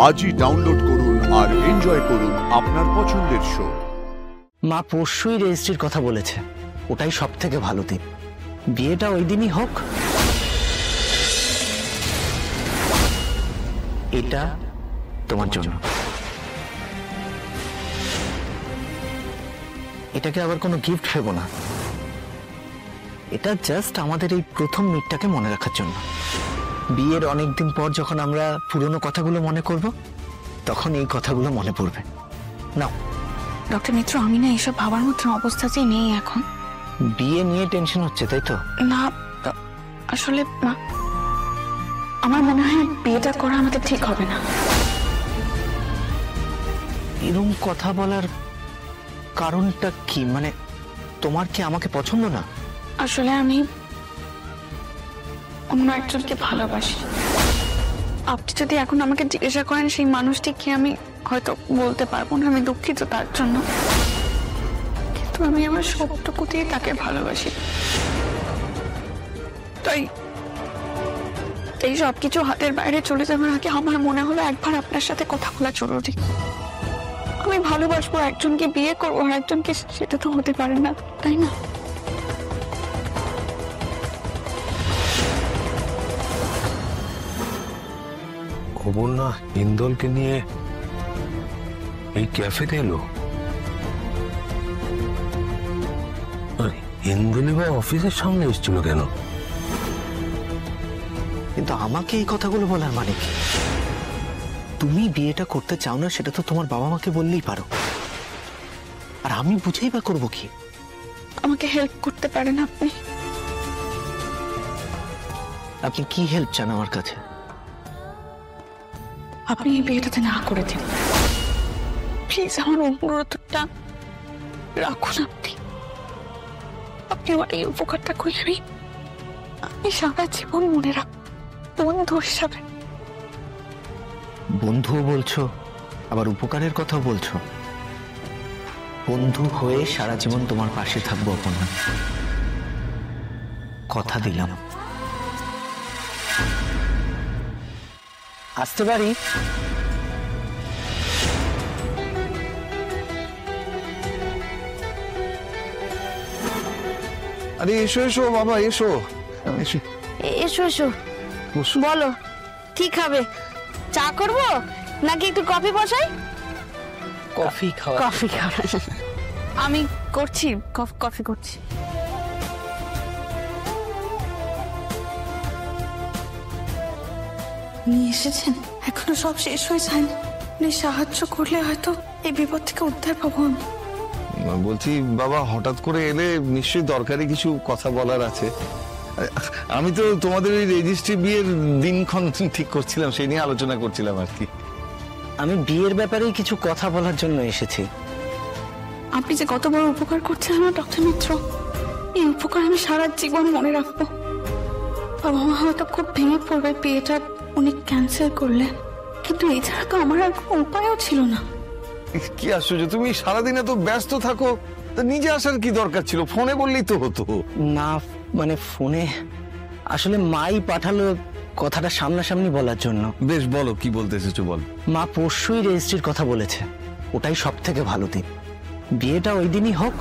আজই ডাউনলোড করুন আর এনজয় করুন আপনার পছন্দের শো। মা পরশুই রেজিস্ট্রির কথা বলেছে, ওটাই সব থেকে ভালো দিন। বিয়েটা ওই দিনই হোক। এটা তোমার জন্য। এটাকে আবার কোনো গিফট ভেবো না, এটা জাস্ট আমাদের এই প্রথম মিটটাকে মনে রাখার জন্য। বিয়ের অনেকদিন পর যখন আমরা পুরনো কথাগুলো মনে করব, তখন এই কথাগুলো মনে পড়বে। নাও। ডক্টর মিত্র, আমি না এসব ভাবার মতন অবস্থাতেই নেই এখন। বিয়ে নিয়ে টেনশন হচ্ছে, তাই তো? না, আসলে না, আমার মনে হয় বিয়েটা করা আমাদের ঠিক হবে না। এরকম কথা বলার কারণটা কি? মানে তোমার কি আমাকে পছন্দ না? আসলে আমি অন্য একজনকে ভালোবাসি। আপনি যদি এখন আমাকে জিজ্ঞাসা করেন সেই মানুষটি কি, আমি হয়তো বলতে পারবো না, আমি দুঃখিত তার জন্য। কিন্তু আমি আমার সবটুকু দিয়ে তাকে ভালোবাসি। তাই এই সবকিছু হাতের বাইরে চলে যাওয়ার আগে আমার মনে হলো একবার আপনার সাথে কথা বলা জরুরি। আমি ভালোবাসবো একজনকে, বিয়ে করবো আর একজনকে, সেটা তো হতে পারে না, তাই না? খবর না ইন্দলকে নিয়ে এই ক্যাফেতে এলো। ইন্দলি ভাই অফিসের সামনে এসেছিল কেন? কিন্তু আমাকে এই কথাগুলো বলার মানে কি? তুমি বিয়েটা করতে চাও না, সেটা তো তোমার বাবা মাকে বললেই পারো। আর আমি বুঝেই বা করবো কি? আমাকে হেল্প করতে পারেন আপনি? আপনি কি হেল্প চান আমার কাছে? আপনি এই বিয়েটাতে না করে দিন প্লিজ। আমার অনুরোধটা রাখুন। আপনি আমার এই উপকারটা করলে আমি সারা জীবন মনে রাখব, বন্ধু হিসাবে। বন্ধুও বলছো, আবার উপকারের কথাও বলছো। বন্ধু হয়ে সারা জীবন তোমার পাশে থাকবো অপর্ণা, কথা দিলাম। আসতে পারি? আরে এসো এসো বাবা, এসো এসো এসো এসো। বলো কি খাবে? চা করব নাকি একটু কফি বসাই? কফি খাওয়া। কফি খাওয়া আমি করছি, কফি করছি। নিয়ে এসেছেন, এখনো সব শেষ হয়ে যায়নি। আপনি সাহায্য করলে হয়তো এই বিপদ থেকে উদ্ধার পাবো আমি। বলছি বাবা, হঠাৎ করে এলে নিশ্চয়ই দরকারি কিছু কথা বলার আছে। আমি তো তোমাদের এই রেজিস্ট্রি বিয়ের দিনক্ষণ ঠিক করছিলাম, সেই নিয়ে আলোচনা করছিলাম আর কি। আমি বিয়ের ব্যাপারেই কিছু কথা বলার জন্য এসেছি। আপনি যে কত বড় উপকার করছেন আমার ডক্টর মিত্র, এই উপকার আমি সারা জীবন মনে রাখবো। বাবা মা হয়তো খুব ভেঙে পড়বে বিয়েটা উনি ক্যান্সেল করলে, কিন্তু এছাড়া তো আমার আর কোনো উপায়ও ছিল না। কি আশ্চর্য, তুমি সারাদিন এত ব্যস্ত থাকো, তা নিজে আসার কি দরকার ছিল? ফোনে বললেই তো হতো। না মানে ফোনে আসলে মাই পাঠালো কথাটা সামনাসামনি বলার জন্য। বেশ, বলো কি বলতে এসেছো, বল। মা পরশুই রেজিস্ট্রির কথা বলেছে, ওটাই সব থেকে ভালো দিন। বিয়েটা ওই দিনই হোক।